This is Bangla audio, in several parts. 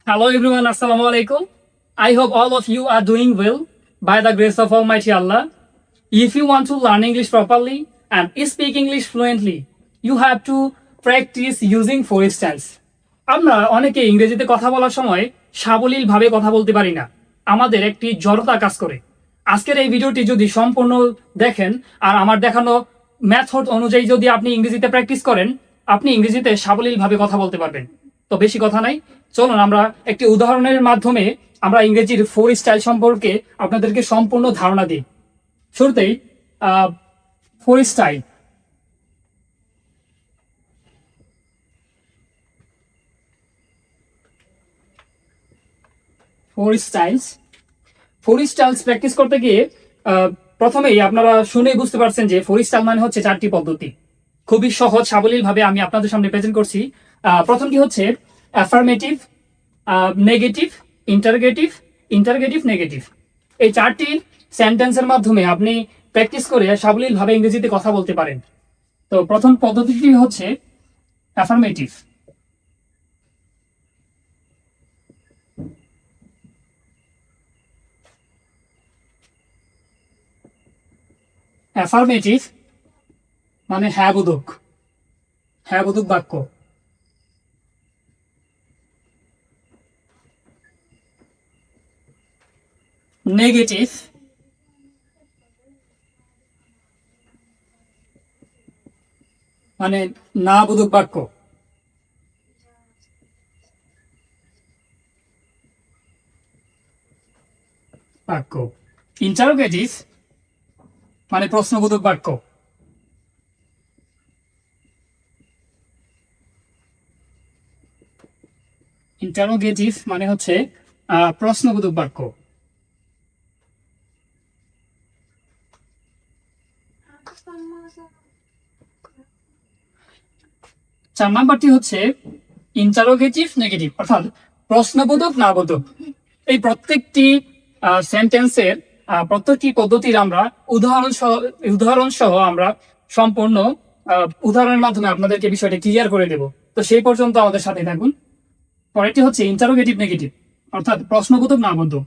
Hello everyone, Assalamu alaikum. I hope all of you are doing well by the grace of Almighty Allah. If you want to learn English properly and speak English fluently, you have to practice using four styles. আমরা অনেকে ইংরেজিতে কথা বলার সময় সাবলীলভাবে কথা বলতে পারি না। আমাদের একটি জড়তা কাজ করে। আজকের এই ভিডিওটি যদি সম্পূর্ণ দেখেন আর আমার দেখানো মেথড অনুযায়ী যদি আপনি ইংরেজিতে প্র্যাকটিস করেন, আপনি ইংরেজিতে সাবলীলভাবে কথা বলতে পারবেন। তো বেশি কথা নাই, চলুন আমরা একটি উদাহরণের মাধ্যমে আমরা ইংরেজির ফোর স্টাইল সম্পর্কে আপনাদেরকে সম্পূর্ণ ধারণা দিই। শুরুতেই four style. Four styles practice করতে গিয়ে প্রথমেই আপনারা শুনেই বুঝতে পারছেন যে ফোর স্টাইল মানে হচ্ছে চারটি পদ্ধতি। খুবই সহজ সাবলীল ভাবে আমি আপনাদের সামনে প্রেজেন্ট করছি। প্রথমটি হচ্ছে অ্যাফার্মেটিভ, নেগেটিভ, ইন্টারগেটিভ, নেগেটিভ। এই চারটি সেন্টেন্সের মাধ্যমে আপনি প্র্যাকটিস করে সাবলীল ভাবে ইংরেজিতে কথা বলতে পারেন। তো প্রথম পদ্ধতিটি হচ্ছে অ্যাফার্মেটিভ। অ্যাফার্মেটিভ মানে হ্যাঁ বোধক বাক্য। নেগেটিভ মানে না বোধক বাক্য। ইন্টারোগেটিভ মানে প্রশ্নবোধক বাক্য। ইন্টারোগেটিভ মানে হচ্ছে প্রশ্নবোধক বাক্য। চার নাম্বারটি হচ্ছে ইন্টারোগেটিভ নেগেটিভ, অর্থাৎ প্রশ্নবোধক না বোধক। এই প্রত্যেকটি সেন্টেন্সের প্রত্যেকটি পদ্ধতির আমরা উদাহরণ সহ আমরা সম্পূর্ণ উদাহরণের মাধ্যমে আপনাদেরকে বিষয়টা ক্লিয়ার করে দেব। তো সেই পর্যন্ত আমাদের সাথে থাকুন। পরেরটি হচ্ছে ইন্টারোগেটিভ নেগেটিভ, অর্থাৎ প্রশ্নবোধক না বোধক।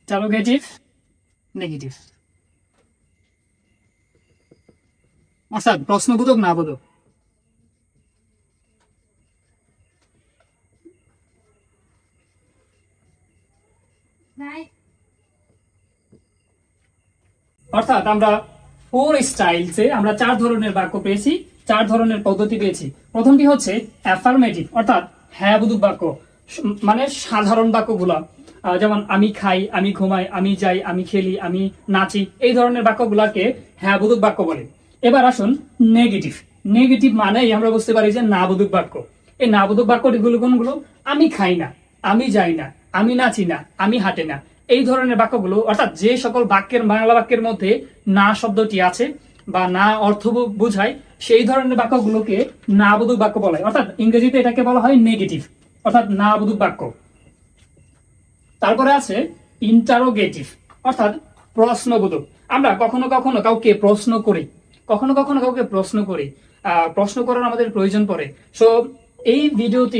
ইন্টারোগেটিভ নেগেটিভ অর্থাৎ প্রশ্নবোধক না বোধক। অর্থাৎ আমরা ফোর স্টাইলসে আমরা চার ধরনের বাক্য পেয়েছি, চার ধরনের পদ্ধতি পেয়েছি। প্রথমটি হচ্ছে অ্যাফার্মেটিভ, অর্থাৎ হ্যাঁ বোধক বাক্য, মানে সাধারণ বাক্যগুলা, যেমন আমি খাই, আমি ঘুমাই, আমি যাই, আমি খেলি, আমি নাচি, এই ধরনের বাক্যগুলাকে হ্যাঁ বোধক বাক্য বলে। এবার আসুন নেগেটিভ মানেই আমরা বুঝতে পারি যে না বোধক বাক্য। এই না বোধক বাক্যগুলো কোনগুলো? আমি খাই না, আমি যাই না, আমি নাচি না, আমি হাঁটে না, এই ধরনের বাক্যগুলো, অর্থাৎ যে সকল বাংলা বাক্যের মধ্যে না শব্দটি আছে বা না অর্থ বোঝায়, সেই ধরনের বাক্যগুলোকে না বোধক বাক্য বলা হয়। অর্থাৎ ইংরেজিতে এটাকে বলা হয় নেগেটিভ, অর্থাৎ না বোধক বাক্য। তারপরে আছে ইন্টারোগেটিভ, অর্থাৎ প্রশ্নবোধক। আমরা কখনো কখনো কাউকে প্রশ্ন করি, প্রশ্ন করার আমাদের প্রয়োজন পড়ে। সো এই ভিডিওটি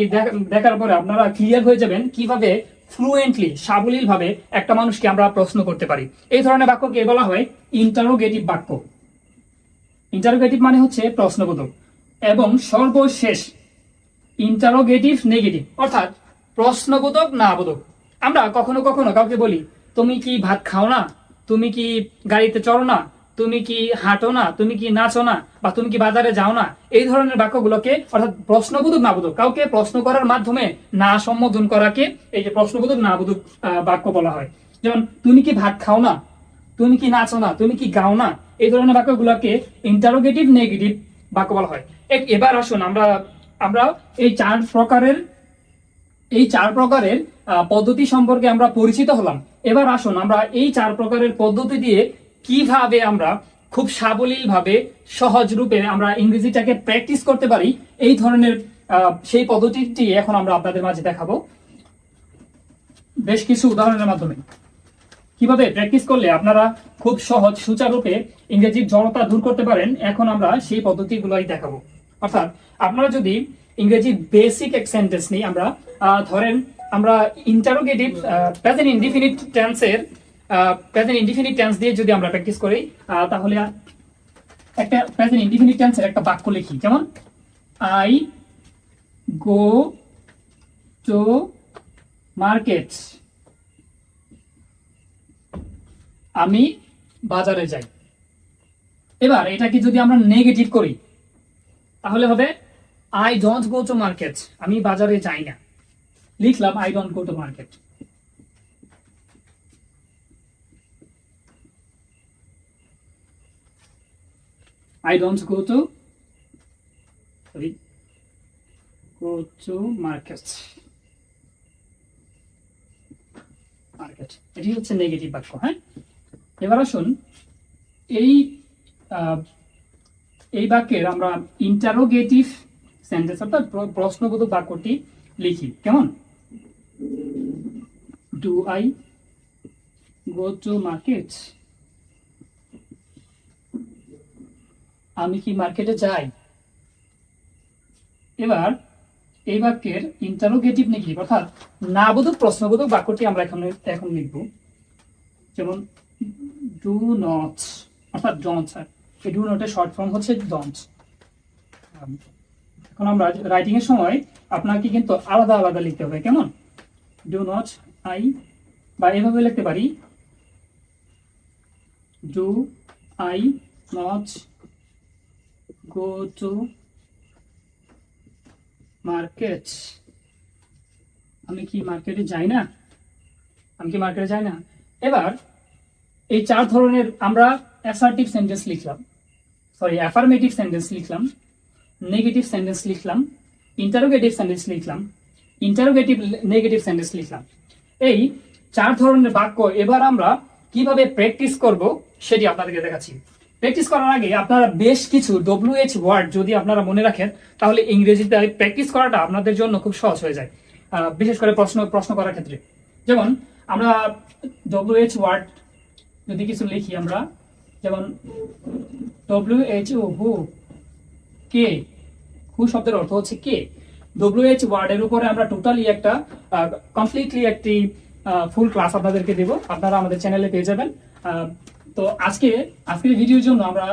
দেখার পরে আপনারা ক্লিয়ার হয়ে যাবেন কিভাবে ফ্লুয়েন্টলি সাবলীল ভাবে একটা মানুষকে আমরা প্রশ্ন করতে পারি। এই ধরনের বাক্যকে বলা হয় ইন্টারোগেটিভ বাক্য। ইন্টারোগেটিভ মানে হচ্ছে প্রশ্নবোধক। এবং সর্বশেষ ইন্টারোগেটিভ নেগেটিভ, অর্থাৎ প্রশ্নবোধক না বোধক। আমরা কখনো কখনো কাউকে বলি, তুমি কি ভাত খাও না, তুমি কি গাড়িতে চড়ো না, তুমি কি হাঁটো না, তুমি কি নাচো না, বা তুমি কি বাজারে যাও না, এই ধরনের বাক্যগুলোকে, অর্থাৎ প্রশ্নবোধক না বোধক, কাউকে প্রশ্ন করার মাধ্যমে না সম্বোধন করাকে এই যে প্রশ্নবোধক না বোধক বাক্য বলা হয়। যেমন তুমি কি ভাত খাও না, তুমি কি নাচো না, তুমি কি গাও না, এই ধরনের বাক্যগুলোকে ইন্টারোগেটিভ নেগেটিভ বাক্য বলা হয়। এবার আসুন আমরা এই চার প্রকারের পদ্ধতি সম্পর্কে আমরা পরিচিত হলাম। এবার আসুন আমরা এই চার প্রকারের পদ্ধতি দিয়ে কিভাবে আমরা খুব সাবলীল ভাবে সহজ রূপে আমরা ইংরেজিটাকে প্র্যাকটিস করতে পারি, এই ধরনের সেই পদ্ধতিটি এখন আমরা আপনাদের মাঝে দেখাবো বেশ কিছু উদাহরণের মাধ্যমে। কিভাবে প্র্যাকটিস করলে আপনারা খুব সহজ সুচারুরূপে ইংরেজির জড়তা দূর করতে পারেন, এখন আমরা সেই পদ্ধতিগুলোই দেখাবো। অর্থাৎ আপনারা যদি ইংরেজি বেসিক এক সেন্টেন্স নিই, আমরা ধরেন আমরা ইন্টারোগেটিভ প্রেজেন্ট ইনডিফিনিট টেন্সের প্রেজেন্ট ইনডিফিনিট টেন্স দিয়ে যদি আমরা প্র্যাকটিস করি, তাহলে একটা প্রেজেন্ট ইনডিফিনিট টেন্সের একটা বাক্য লিখি, যেমন আই গো টু মার্কেট, আমি বাজারে যাই। এবার এটাকে যদি আমরা নেগেটিভ করি তাহলে হবে I don't go to market, আমি বাজারে যাই না। লিখলাম I don't go to market. I don't go to market. এটি হচ্ছে নেগেটিভ বাক্য। হ্যাঁ, এবার আসুন এই বাক্যের আমরা ইন্টারোগেটিভ সেন্টেন্স অর্থাৎ প্রশ্নবোধক বাক্যটি লিখি। কেমন? Do I go to market, আমি কি মার্কেটে যাই? এবার এই বাক্যের ইন্টারোগেটিভ নেগেটিভ অর্থাৎ নাবোধক প্রশ্নবোধক বাক্যটি আমরা এখন লিখব, যেমন ডু নট অর্থাৎ ডোন্ট। এই ডু নটের শর্ট ফর্ম হচ্ছে ডোন্ট। এখন আমরা রাইটিং এর সময় আপনাকে কিন্তু আলাদা আলাদা লিখতে হবে। কেমন? ডু নট আই, বা এভাবে লিখতে পারি do I not go to market, আমি কি মার্কেটে যাই না? আমি কি মার্কেটে যাই না? এবার এই চার ধরনের আমরা অ্যাসার্টিভ সেন্টেন্স লিখলাম, অ্যাফার্মেটিভ সেন্টেন্স লিখলাম, নেগেটিভ সেন্টেন্স লিখলাম, ইন্টারোগেটিভ সেন্টেন্স লিখলাম, ইন্টারোগেটিভ নেগেটিভ সেন্টেন্স লিখলাম। এই চার ধরনের বাক্য এবার আমরা কিভাবে প্র্যাকটিস করব সেটি আপনাদেরকে দেখাচ্ছি। প্র্যাকটিস করার আগে আপনারা বেশ কিছু WH ওয়ার্ড যদি আপনারা মনে রাখেন, তাহলে ইংরেজিতে প্র্যাকটিস করাটা আপনাদের জন্য খুব সহজ হয়ে যায়, বিশেষ করে প্রশ্ন করার ক্ষেত্রে। যেমন আমরা WH ওয়ার্ড যদি কিছু লিখি, আমরা যেমন WHO হু, কে, হু শব্দের অর্থ হচ্ছে কে। WH ওয়ার্ডের উপরে আমরা টোটালি একটা কমপ্লিটলি একটি ফুল ক্লাস আপনাদেরকে দেব, আপনারা আমাদের চ্যানেলে পেয়ে যাবেন। তো আজকের ভিডিওর জন্য আমরা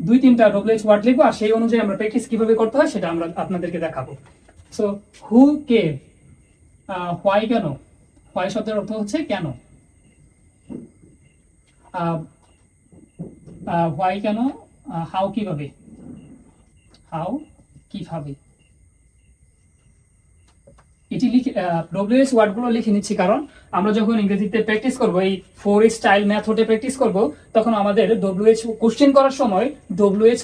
2-3টা WH ওয়ার্ড লিখবো, আর সেই অনুযায়ী আমরা প্র্যাকটিস কিভাবে করতে হয় সেটা আমরা আপনাদেরকে দেখাবো। সো হু, কে, হোয়াই, কেন। হোয়াই শব্দের অর্থ হচ্ছে কেন। হোয়াই কেন, হাউ কিভাবে, হাউ কিভাবে। এটি লিখে WH ওয়ার্ডগুলো লিখে নিচ্ছি, কারণ আমরা যখন ইংরেজিতে প্র্যাকটিস করব, এই 4 স্টাইল মেথডে প্র্যাকটিস করব, তখন আমাদের WH কোশ্চেন করার সময় WH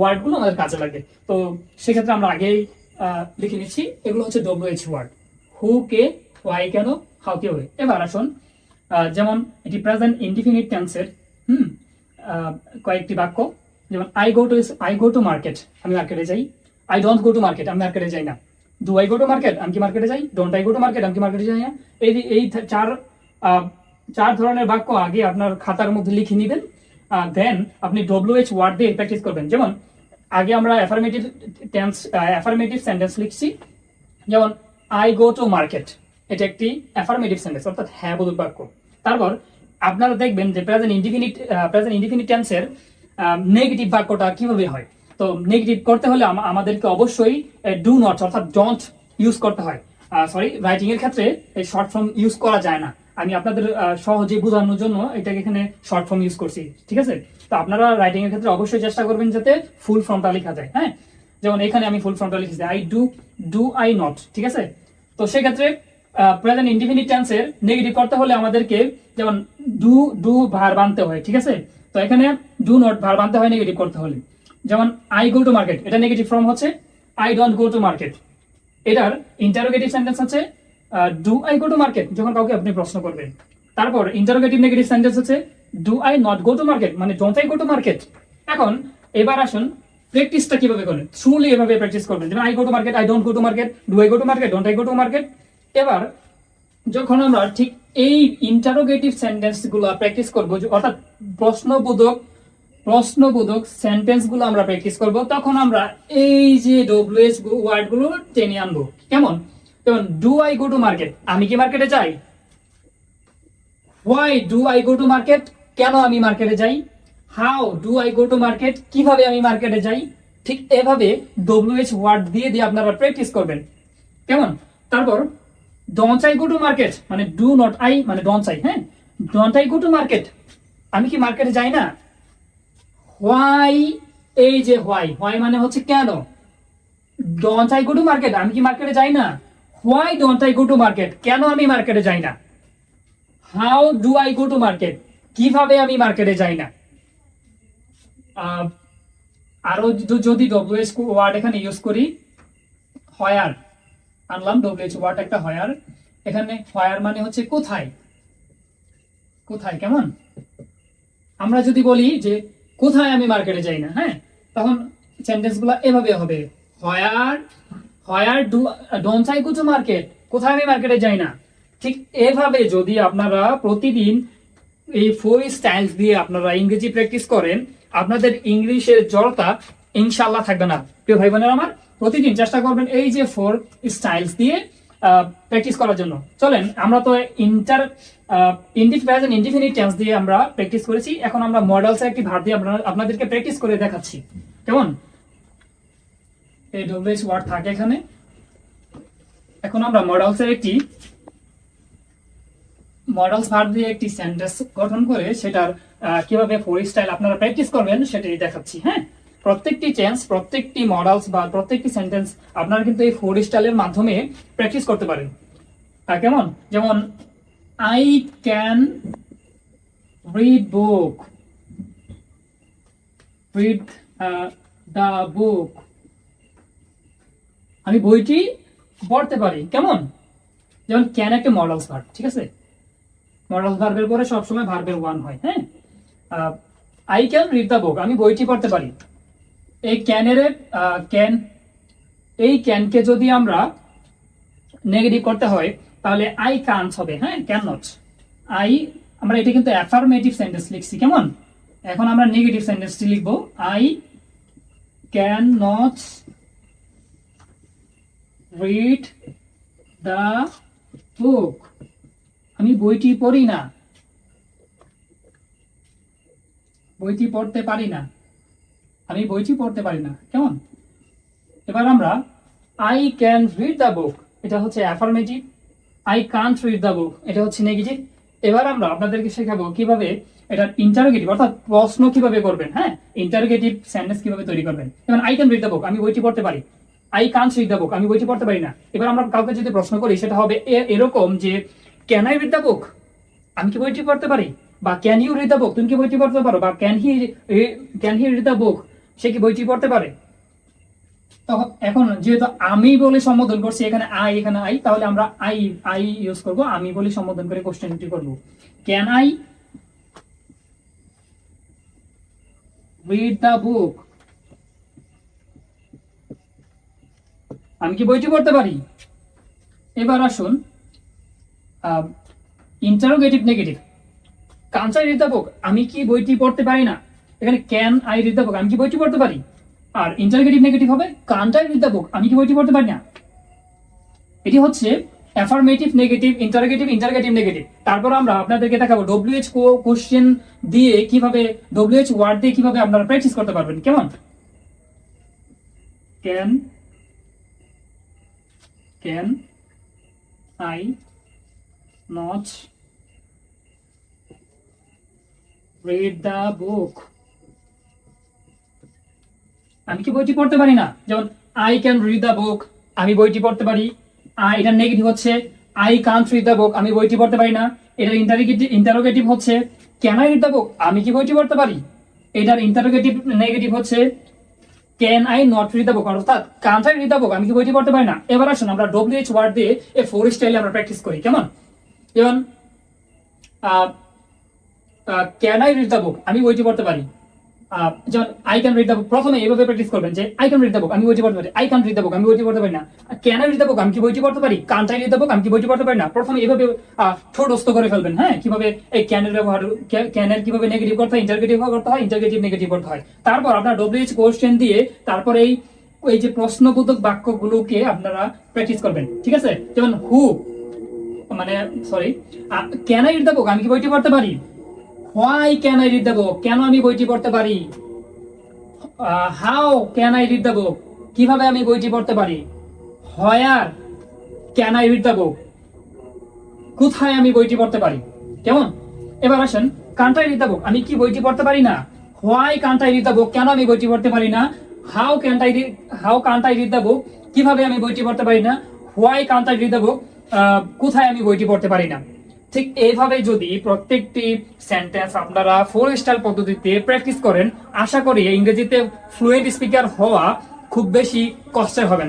ওয়ার্ডগুলো আমাদের কাজে লাগে। তো সেক্ষেত্রে আমরা আগেই লিখে নিচ্ছি, এগুলো হচ্ছে WH ওয়ার্ড, হু, কে, হোয়াই, কেন, হাউ কিভাবে। এবার আসুন, যেমন এটি প্রেজেন্ট ইনডিফিনিট টেন্সের কয়েকটি বাক্য, যেমন আই গো টু মার্কেট, আমি মার্কেটে যাই। I don't go to market, আমি মার্কেটে যাই না। Do I go to market, আমি কি মার্কেটে যাই? Don't I go to market, আমি কি মার্কেটে যাই না? এই চার ধরনের বাক্য আগে আপনার খাতার মধ্যে লিখে নেবেন, দেন আপনি WH ওয়ার্ড দিয়ে প্র্যাকটিস করবেন। যেমন আগে আমরা অ্যাফার্মেটিভ সেন্টেন্স লিখছি, যেমন I go to market, এটা একটি অ্যাফার্মেটিভ সেন্টেন্স অর্থাৎ হ্যাঁ বোধক বাক্য। তারপর আপনারা দেখবেন যে প্রেজেন্ট ইনডিফিনিট টেন্সের নেগেটিভ বাক্যটা কিভাবে হয়। তো নেগেটিভ করতে হলে আমাদেরকে অবশ্যই ডু নট অর্থাৎ ডোন্ট ইউজ করতে হয়। রাইটিং এর ক্ষেত্রে এই শর্ট ফর্ম ইউজ করা যায় না। আমি আপনাদের সহজে বোঝানোর জন্য এটাকে এখানে শর্ট ফর্ম ইউজ করছি, ঠিক আছে? তো আপনারা রাইটিং এর ক্ষেত্রে অবশ্যই চেষ্টা করবেন যাতে ফুল ফর্মটা লেখা যায়। হ্যাঁ, যেমন এখানে আমি ফুল ফর্মটা লিখেছি, আই ডু আই নট, ঠিক আছে? তো সেক্ষেত্রে প্রেজেন্ট ইনডিফিনিট টেন্সের নেগেটিভ করতে হলে আমাদেরকে যেমন ডু ভার বানতে হয়, ঠিক আছে? তো এখানে ডু নট ভার বানতে হয় নেগেটিভ করতে হলে। যেমন আই গো টু মার্কেট, এটা নেগেটিভ ফর্ম হচ্ছে I don't go to market. এটার ইন্টারোগেটিভ সেন্টেন্স হচ্ছে do I go to market, যখন কাউকে আপনি প্রশ্ন করবেন। তারপর ইন্টারোগেটিভ নেগেটিভ সেন্টেন্স হচ্ছে do I not go to market, মানে don't I go to market. এখন এবার আসুন প্র্যাকটিসটা কিভাবে করেন, থ্রুলি এভাবে প্র্যাকটিস করবেন। যেমন I go to market, I don't go to market, do I go to market, don't I go to market. এবার যখন আমরা ঠিক এই ইন্টারোগেটিভ সেন্টেন্স গুলো প্র্যাকটিস করবো, অর্থাৎ প্রশ্নবোধক সেন্টেন্স গুলো আমরা প্র্যাকটিস করব, তখন আমরা এই যে ডব্লিউএইচ ওয়ার্ড গুলো টেনে আনবো। কেমন? যেমন do I go to market, আমি কি মার্কেটে যাই? Why do I go to market, কেন আমি মার্কেটে যাই? How do I go to market, কিভাবে আমি মার্কেটে যাই? ঠিক এভাবে ডব্লিউএইচ ওয়ার্ড দিয়ে দিয়ে আপনারা প্র্যাকটিস করবেন। কেমন? তারপর don't I go to market, মানে ডু নট আই মানে ডোন্ট আই, হ্যাঁ, don't I go to market, আমি কি মার্কেটে যাই না? হোয়াই, এই যে হোয়াই মানে হচ্ছে কেন। Don't I go to market, আমি কি মার্কেটে যাই না? Why don't I go to market, কেন আমি মার্কেটে যাই না? How do I go to market, কিভাবে আমি মার্কেটে যাই না? আরো যদি ডব্লিউএইচ ওয়ার্ড এখানে ইউজ করি, হোয়ার আনলাম, ডব্লিউএইচ ওয়ার্ড একটা হোয়ার, এখানে হোয়ার মানে হচ্ছে কোথায়, কোথায়। কেমন? আমরা যদি বলি যে কোথায় আমি মার্কেটে যাই না, হ্যাঁ, তখন সেন্টেন্স গুলো এভাবে হবে, where don't I go to market, কোথায় আমি মার্কেটে যাই না। ঠিক এভাবে যদি আপনারা প্রতিদিন এই 4 স্টাইলস দিয়ে আপনারা ইংরেজি প্র্যাকটিস করেন, আপনাদের ইংলিশের জড়তা ইনশাআল্লাহ থাকবে না। প্রিয় ভাই বোনেরা আমার, প্রতিদিন চেষ্টা করবেন এই যে 4 স্টাইলস দিয়ে প্র্যাকটিস করার জন্য। চলেন, আমরা তো ইনডিফিনিট টেন্স দিয়ে আমরা প্র্যাকটিস করেছি, এখন আমরা মডেলস একটি ভার্ব দিয়ে আপনাদেরকে প্র্যাকটিস করে দেখাচ্ছি। কেমন? এই ডব্লিউএইচ ওয়ার্ড থাকে এখানে। এখন আমরা মডেলস ভার্ব দিয়ে একটি সেন্টেন্স গঠন করে সেটার কিভাবে 4 স্টাইল আপনারা প্র্যাকটিস করবেন সেটাই দেখাচ্ছি। হ্যাঁ, প্রত্যেকটি টেন্স, প্রত্যেকটি মডেলস বা প্রত্যেকটি সেন্টেন্স আপনারা কিন্তু এই 4 স্টাইলের মাধ্যমে প্র্যাকটিস করতে পারেন। কেমন? যেমন I can read the book, আমি বইটি পড়তে পারি। কেমন? যেমন ক্যান একটা মডেলস ভার্ব, ঠিক আছে, মডেল ভার্বের পরে সবসময় ভার্বের ওয়ান হয়। হ্যাঁ, I can read the book, আমি বইটি পড়তে পারি। এই ক্যানকে যদি আমরা নেগেটিভ করতে হয় তাহলে আই কান্ট হবে, হ্যাঁ, ক্যান নট। আমরা এটা কিন্তু অ্যাফার্মেটিভ সেন্টেন্স লিখছি। কেমন? এখন আমরা নেগেটিভ সেন্টেন্সটি লিখবো, I can not read the book, আমি বইটি পড়ি না, বইটি পড়তে পারি না, আমি বইটি পড়তে পারি না। কেমন? এবার আমরা আই ক্যান রিড দ্য বুক, এটা হচ্ছে affirmative. I can't read the বুক, এটা হচ্ছে নেগেটিভ। এবার আমরা আপনাদেরকে শেখাবো কিভাবে এটা ইন্টারোগেটিভ অর্থাৎ প্রশ্ন কিভাবে করবেন। হ্যাঁ, ইন্টারোগেটিভ সেন্টেন্স কিভাবে তৈরি করবেন। যেমন I can read the book, আমি বইটি পড়তে পারি। I can't read the book, আমি বইটি পড়তে পারি না। এবার আমরা কাউকে যদি প্রশ্ন করি সেটা হবে এরকম যে can I read the book, আমি কি বইটি পড়তে পারি? বা can you read the book, তুমি কি বইটি পড়তে পারো? বা can he read the book, সে কি বইটি পড়তে পারে? তখন এখন যেহেতু আমি বলে সম্বোধন করছি, এখানে আই, তাহলে আমরা আই ইউজ করব, আমি বলে সম্বোধন করে কোশ্চেনটি করব, can I read the book, আমি কি বইটি পড়তে পারি? এবার আসুন interrogative negative, Kant I read the book, আমি কি বইটি পড়তে পারি না। এখানে can I read the book, আমি কি বইটি পড়তে পারি। আর ইন্টারোগেটিভ নেগেটিভ হবে Kant I read the book, আমি কি বইটি পড়তে পারি না। এটি হচ্ছে অ্যাফার্মেটিভ নেগেটিভ, ইন্টারোগেটিভ নেগেটিভ। তারপর আমরা আপনাদেরকে দেখাবো ডব্লিউএইচ কোশ্চেন দিয়ে কিভাবে, ডব্লিউএইচ ওয়ার্ড দিয়ে কিভাবে আপনারা প্র্যাকটিস করতে পারবেন। কেমন? Can I not read the book, আমি কি বইটি পড়তে পারি না। যেমন I can read the book, আমি বইটি পড়তে পারি। এটার নেগেটিভ হচ্ছে I can't read the book, আমি বইটি পড়তে পারি না। এটার ইন্টারোগেটিভ হচ্ছে can I read the book, আমি কি বইটি পড়তে পারি। এটার ইন্টারোগেটিভ নেগেটিভ হচ্ছে can I not read the book, অর্থাৎ can't I read the book, আমি কি বইটি পড়তে পারি না। এবার আসুন আমরা ডব্লিউএইচ ওয়ার্ড দিয়ে এই 4 স্টাইলে আমরা প্র্যাকটিস করি। কেমন? যেমন can I read the book, আমি বইটি পড়তে পারি। যেমন আই ক্যান রিড দ্য বুক, প্রথমে এইভাবে প্র্যাকটিস করবেন যে I can read the book, আমি বইটি পড়তে পারি। I can read the book, আমি বইটি পড়তে পারি না। Can I read the book, আমি কি বইটি পড়তে পারি। Kant I read the book, আমি কি বইটি পড়তে পারি না। প্রথমে এইভাবে ঠোঁটস্থ করে ফেলবেন। হ্যাঁ, কিভাবে এই ক্যানের ব্যবহার, ক্যানের কিভাবে নেগেটিভ করতে হয়, ইন্টারগেটিভ করতে হয়, ইন্টারগেটিভ নেগেটিভ করতে হয়। তারপর আপনার ডব্লিউএইচ কোশ্চেন দিয়ে তারপর এই যে প্রশ্নবোধক বাক্যগুলোকে আপনারা প্র্যাকটিস করবেন। ঠিক আছে, যেমন হু, মানে sorry, can I read the book, আমি কি বইটি পড়তে পারি। Why can I read the বুক, কেন আমি বইটি পড়তে পারি। How can I read the বুক, কিভাবে আমি বইটি পড়তে পারি। Where can I read the বুক, কোথায় আমি বইটি পড়তে পারি। কেমন? এবার আসেন Kant I read the book, আমি কি বইটি পড়তে পারি না। Why Kant I read the বুক, কেন আমি বইটি পড়তে পারি না। How Kant I read the বুক, কিভাবে আমি বইটি পড়তে পারি না। Why Kant I read the বুক, কোথায় আমি বইটি পড়তে পারি না। ঠিক এইভাবে যদি প্রত্যেকটি সেন্টেন্স আপনারা 4 স্টাইল পদ্ধতিতে প্র্যাকটিস করেন, আশা করি ইংরেজিতে ফ্লুয়েন্ট স্পিকার হওয়া খুব বেশি কষ্টের হবে না।